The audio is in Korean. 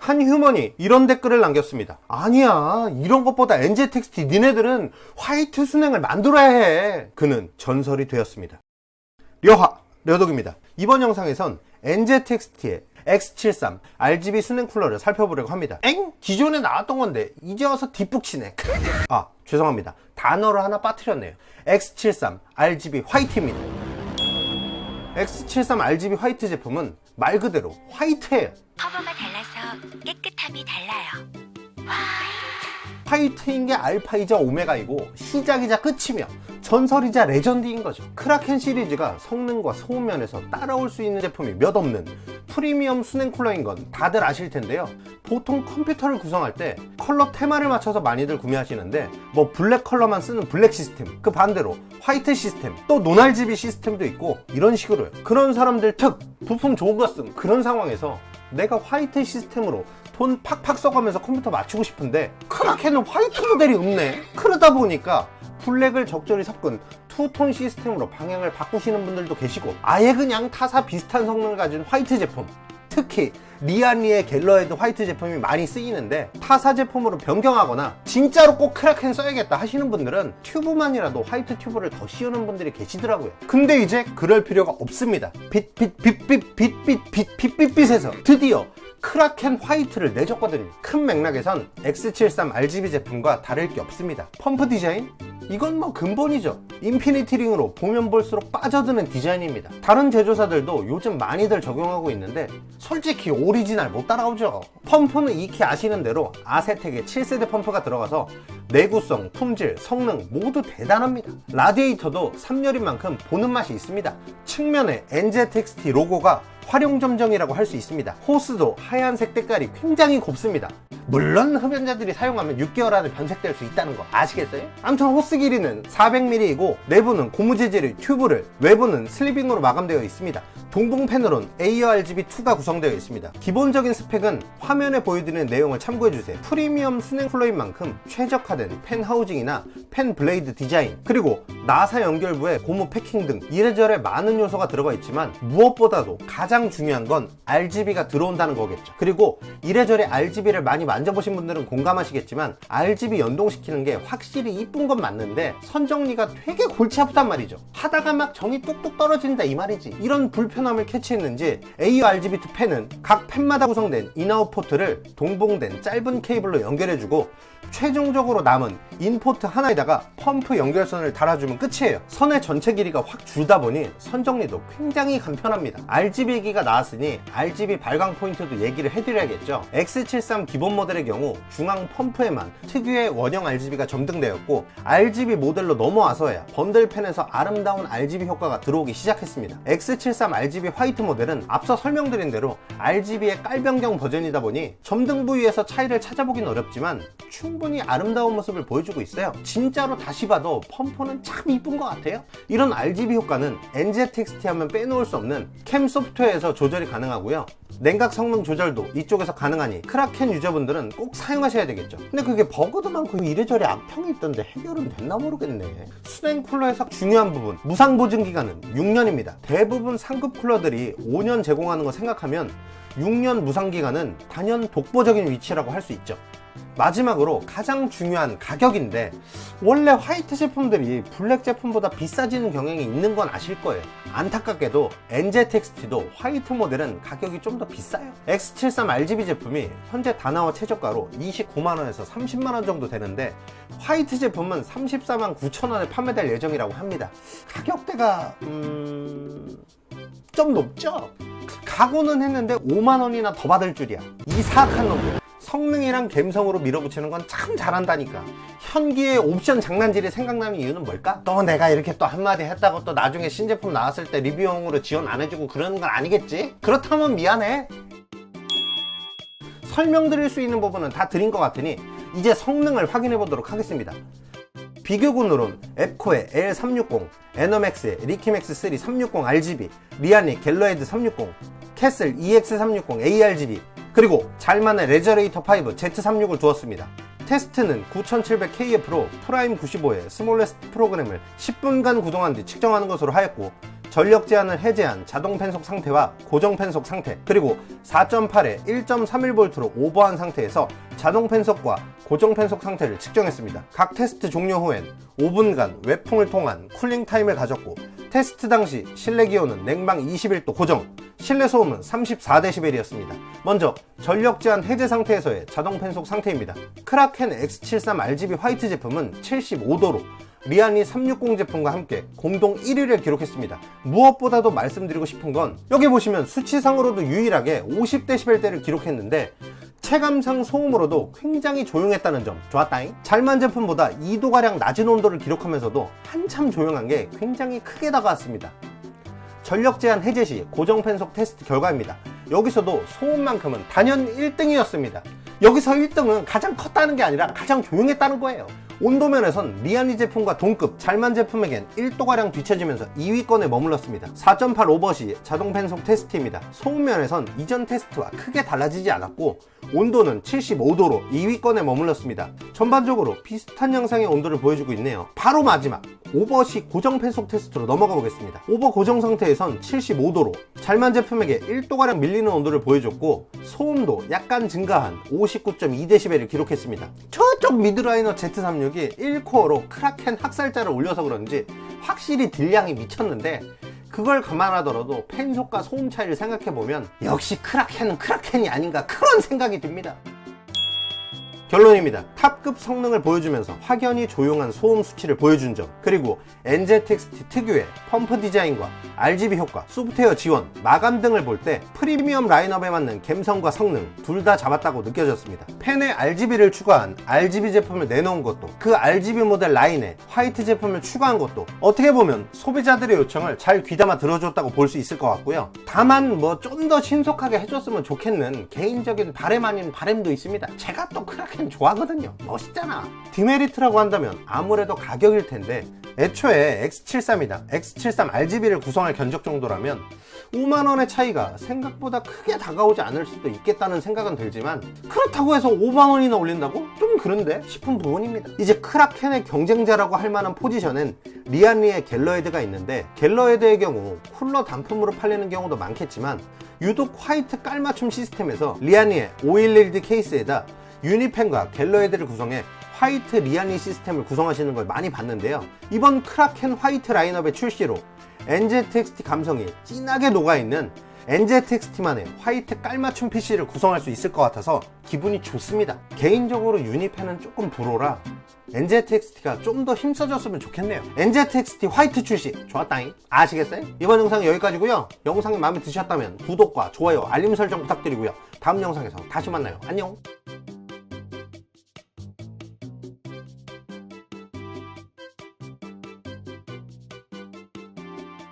한 휴먼이 이런 댓글을 남겼습니다. 아니야, 이런 것보다 NZXT 니네들은 화이트 순행을 만들어야 해. 그는 전설이 되었습니다. 려덕입니다. 이번 영상에선 NZXT의 X73 RGB 순행 쿨러를 살펴보려고 합니다. 기존에 나왔던 건데 이제 와서 뒷북 치네. 죄송합니다. 단어를 하나 빠뜨렸네요. X73 RGB 화이트입니다. X73 RGB 화이트 제품은 말 그대로 화이트예요. 커버가 달라서 깨끗함이 달라요. 화이트인 게 알파이자 오메가이고 시작이자 끝이며 전설이자 레전드인 거죠. 크라켄 시리즈가 성능과 소음면에서 따라올 수 있는 제품이 몇 없는 프리미엄 순행 쿨러인 건 다들 아실 텐데요. 보통 컴퓨터를 구성할 때 컬러 테마를 맞춰서 많이들 구매하시는데 뭐 블랙 컬러만 쓰는 블랙 시스템, 그 반대로 화이트 시스템, 또 논 RGB 시스템도 있고 이런 식으로요. 그런 사람들 특 부품 좋은 거 쓴 그런 상황에서 내가 화이트 시스템으로 돈 팍팍 써가면서 컴퓨터 맞추고 싶은데 크라켄은 화이트 모델이 없네. 그러다 보니까 블랙을 적절히 섞은 투톤 시스템으로 방향을 바꾸시는 분들도 계시고 아예 그냥 타사 비슷한 성능을 가진 화이트 제품, 특히 리안리의 갤러헤드 화이트 제품이 많이 쓰이는데 타사 제품으로 변경하거나 진짜로 꼭 크라켄 써야겠다 하시는 분들은 튜브만이라도 화이트 튜브를 더 씌우는 분들이 계시더라고요. 근데 이제 그럴 필요가 없습니다. 빛빛에서 드디어 크라켄 화이트를 내줬거든요. 큰 맥락에선 X73 RGB 제품과 다를 게 없습니다. 펌프 디자인? 이건 뭐 근본이죠. 인피니티 링으로 보면 볼수록 빠져드는 디자인입니다. 다른 제조사들도 요즘 많이들 적용하고 있는데 솔직히 오리지널 못 따라오죠. 펌프는 익히 아시는 대로 아세텍의 7세대 펌프가 들어가서 내구성, 품질, 성능 모두 대단합니다. 라디에이터도 3열인 만큼 보는 맛이 있습니다. 측면에 NZXT 로고가 활용점정이라고 할 수 있습니다. 호스도 하얀색 때깔이 굉장히 곱습니다. 물론 흡연자들이 사용하면 6개월 안에 변색될 수 있다는 거 아시겠어요? 아무튼 호스 길이는 400mm이고 내부는 고무 재질의 튜브를, 외부는 슬리빙으로 마감되어 있습니다. 동봉 패널은 ARGB2가 구성되어 있습니다. 기본적인 스펙은 화면에 보여드리는 내용을 참고해주세요. 프리미엄 순행 쿨러인 만큼 최적화된 펜 하우징이나 펜 블레이드 디자인, 그리고 나사 연결부에 고무 패킹 등 이래저래 많은 요소가 들어가 있지만 무엇보다도 가장 중요한 건 RGB가 들어온다는 거겠죠. 그리고 이래저래 RGB를 많이 만져보신 분들은 공감하시겠지만 RGB 연동시키는 게 확실히 이쁜 건 맞는데 선정리가 되게 골치 아프단 말이죠. 하다가 막 정이 뚝뚝 떨어진다 이 말이지. 이런 불편함을 캐치했는지 ARGB2 펜은 각 펜마다 구성된 인아웃 포트를 동봉된 짧은 케이블로 연결해주고 최종적으로 남은 인포트 하나에다가 펌프 연결선을 달아주면 끝이에요. 선의 전체 길이가 확 줄다 보니 선정리도 굉장히 간편합니다. RGB기가 나왔으니 RGB 발광 포인트도 얘기를 해드려야겠죠. X73 기본 모델의 경우 중앙 펌프에만 특유의 원형 RGB가 점등되었고 RGB 모델로 넘어와서야 번들펜에서 아름다운 RGB 효과가 들어오기 시작했습니다. X73 RGB 화이트 모델은 앞서 설명드린 대로 RGB의 깔변경 버전이다 보니 점등 부위에서 차이를 찾아보긴 어렵지만 충분히 아름다운 모습을 보여주고 있어요. 진짜로 다시 봐도 펌프는 참 이쁜 것 같아요. 이런 RGB 효과는 NZXT 하면 빼놓을 수 없는 캠 소프트웨어에서 조절이 가능하고요. 냉각 성능 조절도 이쪽에서 가능하니 크라켄 유저분들은 꼭 사용하셔야 되겠죠. 근데 그게 버그도 많고 이래저래 악평이 있던데 해결은 됐나 모르겠네. 순행 쿨러에서 중요한 부분, 무상 보증 기간은 6년입니다. 대부분 상급 쿨러들이 5년 제공하는 거 생각하면 6년 무상 기간은 단연 독보적인 위치라고 할 수 있죠. 마지막으로 가장 중요한 가격인데 원래 화이트 제품들이 블랙 제품보다 비싸지는 경향이 있는 건 아실 거예요. 안타깝게도 NZXT도 화이트 모델은 가격이 좀 더 비싸요. X73 RGB 제품이 현재 다나와 최저가로 29만원에서 30만원 정도 되는데 화이트 제품은 34만 9천원에 판매될 예정이라고 합니다. 가격대가 좀 높죠? 각오는 했는데 5만원이나 더 받을 줄이야. 이 사악한 놈들. 성능이랑 감성으로 밀어붙이는 건 참 잘한다니까. 현기의 옵션 장난질이 생각나는 이유는 뭘까? 또 내가 이렇게 또 한마디 했다고 또 나중에 신제품 나왔을 때 리뷰용으로 지원 안 해주고 그러는 건 아니겠지? 그렇다면 미안해. 설명드릴 수 있는 부분은 다 드린 것 같으니 이제 성능을 확인해 보도록 하겠습니다. 비교군으론 앱코의 L360, 에너맥스의 리키맥스3 360 RGB, 리안리 갤러헤드 360, 캐슬 EX360 ARGB, 그리고 잘만의 레저레이터 5 Z36을 두었습니다. 테스트는 9700KF로 프라임 95의 스몰레스트 프로그램을 10분간 구동한 뒤 측정하는 것으로 하였고 전력 제한을 해제한 자동 펜속 상태와 고정 펜속 상태, 그리고 4.8에 1.31V로 오버한 상태에서 자동 펜속과 고정 펜속 상태를 측정했습니다. 각 테스트 종료 후엔 5분간 외풍을 통한 쿨링 타임을 가졌고, 테스트 당시 실내 기온은 냉방 21도 고정, 실내 소음은 34dB이었습니다. 먼저 전력 제한 해제 상태에서의 자동 펜속 상태입니다. 크라켄 X73 RGB 화이트 제품은 75도로 리안리 360 제품과 함께 공동 1위를 기록했습니다. 무엇보다도 말씀드리고 싶은 건 여기 보시면 수치상으로도 유일하게 50dB대를 기록했는데 체감상 소음으로도 굉장히 조용했다는 점 좋았다잉. 잘만 제품보다 2도가량 낮은 온도를 기록하면서도 한참 조용한 게 굉장히 크게 다가왔습니다. 전력 제한 해제 시 고정 펜속 테스트 결과입니다. 여기서도 소음만큼은 단연 1등이었습니다. 여기서 1등은 가장 컸다는 게 아니라 가장 조용했다는 거예요. 온도면에선 리안리 제품과 동급 잘만 제품에겐 1도가량 뒤처지면서 2위권에 머물렀습니다. 4.8 오버 시 자동 펜속 테스트입니다. 소음면에선 이전 테스트와 크게 달라지지 않았고 온도는 75도로 2위권에 머물렀습니다. 전반적으로 비슷한 양상의 온도를 보여주고 있네요. 바로 마지막 오버 시 고정 펜속 테스트로 넘어가 보겠습니다. 오버 고정 상태에선 75도로 잘만 제품에게 1도가량 밀리는 온도를 보여줬고 소음도 약간 증가한 59.2dB를 기록했습니다. 저쪽 미드라이너 Z36이 1코어로 크라켄 학살자를 올려서 그런지 확실히 딜량이 미쳤는데, 그걸 감안하더라도 펜속과 소음 차이를 생각해보면 역시 크라켄은 크라켄이 아닌가 그런 생각이 듭니다. 결론입니다. 탑급 성능을 보여주면서 확연히 조용한 소음 수치를 보여준 점, 그리고 NZXT 특유의 펌프 디자인과 RGB 효과, 소프트웨어 지원, 마감 등을 볼 때 프리미엄 라인업에 맞는 감성과 성능 둘 다 잡았다고 느껴졌습니다. 펜에 RGB를 추가한 RGB 제품을 내놓은 것도, 그 RGB 모델 라인에 화이트 제품을 추가한 것도 어떻게 보면 소비자들의 요청을 잘 귀담아 들어줬다고 볼 수 있을 것 같고요. 다만 뭐 좀 더 신속하게 해줬으면 좋겠는 개인적인 바램 아닌 바램도 있습니다. 제가 또 크라켄 좋아하거든요. 멋있잖아. 디메리트라고 한다면 아무래도 가격일 텐데, 애초에 X73이나 X73 RGB를 구성할 견적 정도라면 5만원의 차이가 생각보다 크게 다가오지 않을 수도 있겠다는 생각은 들지만, 그렇다고 해서 5만원이나 올린다고? 좀 그런데 싶은 부분입니다. 이제 크라켄의 경쟁자라고 할 만한 포지션엔 리안리의 갤러헤드가 있는데, 갤러헤드의 경우 쿨러 단품으로 팔리는 경우도 많겠지만 유독 화이트 깔맞춤 시스템에서 리안리의 511D 케이스에다 유니펜과 갤러헤드를 구성해 화이트 리안리 시스템을 구성하시는 걸 많이 봤는데요. 이번 크라켄 화이트 라인업의 출시로 NZXT 감성이 진하게 녹아있는 NZXT만의 화이트 깔맞춤 PC를 구성할 수 있을 것 같아서 기분이 좋습니다. 개인적으로 유니펜은 조금 불호라 NZXT가 좀 더 힘써줬으면 좋겠네요. NZXT 화이트 출시 좋았다잉. 아시겠어요? 이번 영상 여기까지고요. 영상이 마음에 드셨다면 구독과 좋아요, 알림 설정 부탁드리고요. 다음 영상에서 다시 만나요. 안녕.